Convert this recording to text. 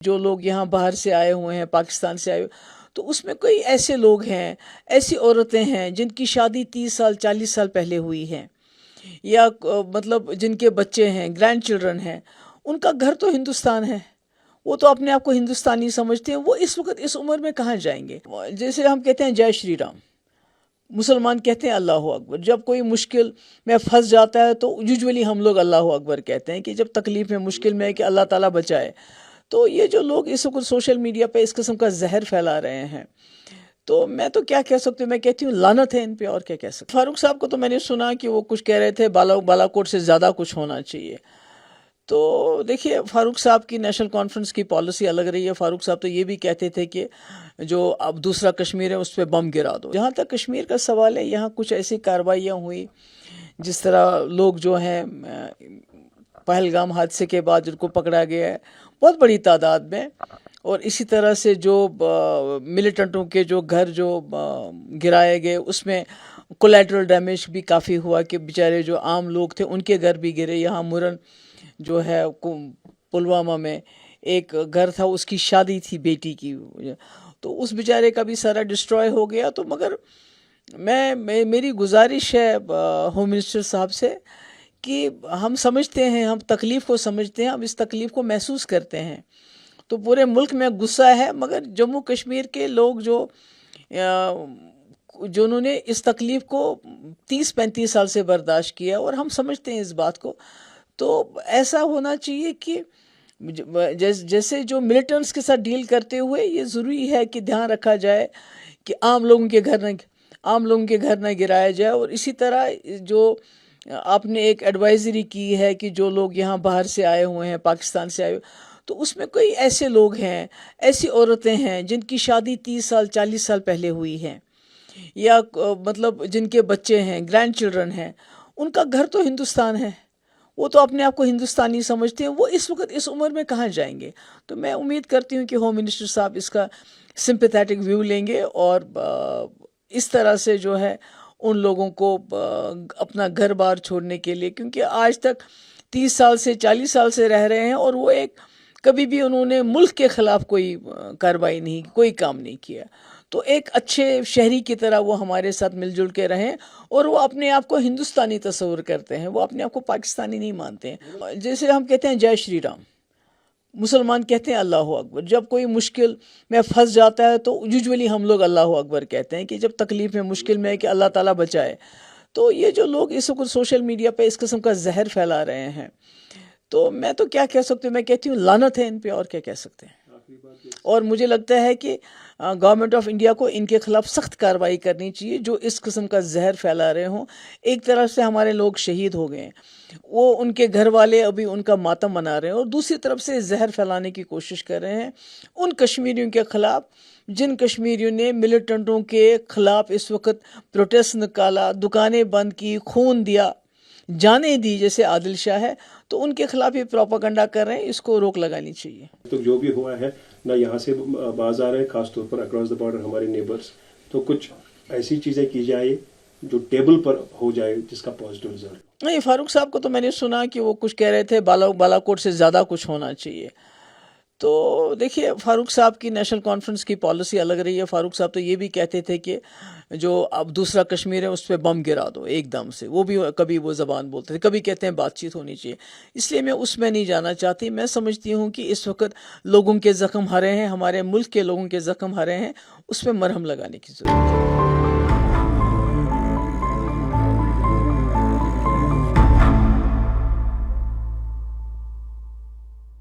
جو لوگ یہاں باہر سے آئے ہوئے ہیں، پاکستان سے آئے ہوئے، تو اس میں کوئی ایسے لوگ ہیں، ایسی عورتیں ہیں جن کی شادی 30 سال 40 سال پہلے ہوئی ہے، یا مطلب جن کے بچے ہیں، گرینڈ چلڈرن ہیں، ان کا گھر تو ہندوستان ہے، وہ تو اپنے آپ کو ہندوستانی سمجھتے ہیں، وہ اس وقت اس عمر میں کہاں جائیں گے؟ جیسے ہم کہتے ہیں جے شری رام، مسلمان کہتے ہیں اللہ اکبر، جب کوئی مشکل میں پھنس جاتا ہے تو یوجولی ہم لوگ اللہ اکبر کہتے ہیں کہ جب تکلیف میں مشکل میں ہے کہ اللہ تعالیٰ بچائے۔ تو یہ جو لوگ اس وقت سوشل میڈیا پہ اس قسم کا زہر پھیلا رہے ہیں، تو میں تو کیا کہہ سکتی ہوں، میں کہتی ہوں لعنت ہے ان پہ، اور کیا کہہ سکتی ہوں۔ فاروق صاحب کو تو میں نے سنا کہ وہ کچھ کہہ رہے تھے بالا کوٹ سے زیادہ کچھ ہونا چاہیے۔ تو دیکھیے، فاروق صاحب کی نیشنل کانفرنس کی پالیسی الگ رہی ہے۔ فاروق صاحب تو یہ بھی کہتے تھے کہ جو اب دوسرا کشمیر ہے اس پہ بم گرا دو۔ جہاں تک کشمیر کا سوال ہے، یہاں کچھ ایسی کارروائیاں ہوئی جس طرح لوگ جو ہیں پہلگام حادثے کے بعد جن کو پکڑا گیا ہے بہت بڑی تعداد میں، اور اسی طرح سے جو ملیٹنٹوں کے جو گھر جو گرائے گئے اس میں کولیٹرل ڈیمیج بھی کافی ہوا کہ بیچارے جو عام لوگ تھے ان کے گھر بھی گرے۔ یہاں مرن جو ہے پلوامہ میں ایک گھر تھا، اس کی شادی تھی بیٹی کی، تو اس بیچارے کا بھی سارا ڈسٹروائے ہو گیا۔ تو مگر میری گزارش ہے ہوم منسٹر صاحب سے کہ ہم سمجھتے ہیں، ہم تکلیف کو سمجھتے ہیں، ہم اس تکلیف کو محسوس کرتے ہیں، تو پورے ملک میں غصہ ہے، مگر جموں کشمیر کے لوگ جنہوں نے اس تکلیف کو 30-35 سال سے برداشت کیا، اور ہم سمجھتے ہیں اس بات کو، تو ایسا ہونا چاہیے کہ جیسے جو ملیٹنٹس کے ساتھ ڈیل کرتے ہوئے یہ ضروری ہے کہ دھیان رکھا جائے کہ عام لوگوں کے گھر نہ گرایا جائے، اور اسی طرح جو آپ نے ایک ایڈوائزری کی ہے کہ جو لوگ یہاں باہر سے آئے ہوئے ہیں، پاکستان سے آئے ہوئے، تو اس میں کوئی ایسے لوگ ہیں، ایسی عورتیں ہیں جن کی شادی 30 سال 40 سال پہلے ہوئی ہے، یا مطلب جن کے بچے ہیں، گرینڈ چلڈرن ہیں، ان کا گھر تو ہندوستان ہے، وہ تو اپنے آپ کو ہندوستانی سمجھتے ہیں، وہ اس وقت اس عمر میں کہاں جائیں گے؟ تو میں امید کرتی ہوں کہ ہوم منسٹر صاحب اس کا سمپیتھیٹک ویو لیں گے، اور اس طرح سے جو ہے ان لوگوں کو اپنا گھر بار چھوڑنے کے لیے، کیونکہ آج تک 30 سال سے 40 سال سے رہ رہے ہیں، اور وہ کبھی بھی انہوں نے ملک کے خلاف کوئی کارروائی نہیں، کوئی کام نہیں کیا، تو ایک اچھے شہری کی طرح وہ ہمارے ساتھ مل جل کے رہیں، اور وہ اپنے آپ کو ہندوستانی تصور کرتے ہیں، وہ اپنے آپ کو پاکستانی نہیں مانتے ہیں۔ جیسے ہم کہتے ہیں جے شری رام، مسلمان کہتے ہیں اللہ اکبر، جب کوئی مشکل میں پھنس جاتا ہے تو یوجولی ہم لوگ اللہ اکبر کہتے ہیں کہ جب تکلیف میں مشکل میں ہے کہ اللہ تعالیٰ بچائے۔ تو یہ جو لوگ اس وقت سوشل میڈیا پہ اس قسم کا زہر پھیلا رہے ہیں، تو میں تو کیا کہہ سکتی ہوں، میں کہتی ہوں لعنت ہے ان پہ، اور کیا کہہ سکتے ہیں۔ اور مجھے لگتا ہے کہ گورنمنٹ آف انڈیا کو ان کے خلاف سخت کارروائی کرنی چاہیے جو اس قسم کا زہر پھیلا رہے ہوں۔ ایک طرف سے ہمارے لوگ شہید ہو گئے ہیں، وہ ان کے گھر والے ابھی ان کا ماتم منا رہے ہیں، اور دوسری طرف سے زہر پھیلانے کی کوشش کر رہے ہیں ان کشمیریوں کے خلاف جن کشمیریوں نے ملیٹنٹوں کے خلاف اس وقت پروٹیسٹ نکالا، دکانیں بند کی، خون دیا، جانیں دی، جیسے عادل شاہ ہے، تو ان کے خلاف یہ پروپیگنڈا کر رہے ہیں، اس کو روک لگانی چاہیے۔ تو جو بھی ہوا ہے نہ یہاں سے باز آ رہے ہیں، خاص طور پر اکراس دا بارڈر ہمارے نیبرز، تو کچھ ایسی چیزیں کی جائے جو ٹیبل پر ہو جائے جس کا پازیٹیو رزلٹ۔ نہیں، فاروق صاحب کو تو میں نے سنا کہ وہ کچھ کہہ رہے تھے بالا کوٹ سے زیادہ کچھ ہونا چاہیے۔ تو دیکھیے، فاروق صاحب کی نیشنل کانفرنس کی پالیسی الگ رہی ہے۔ فاروق صاحب تو یہ بھی کہتے تھے کہ جو اب دوسرا کشمیر ہے اس پہ بم گرا دو ایک دم سے، وہ بھی کبھی وہ زبان بولتے تھے، کبھی کہتے ہیں بات چیت ہونی چاہیے، اس لیے میں اس میں نہیں جانا چاہتی۔ میں سمجھتی ہوں کہ اس وقت لوگوں کے زخم ہرے ہیں، ہمارے ملک کے لوگوں کے زخم ہرے ہیں، اس پہ مرہم لگانے کی ضرورت ہے۔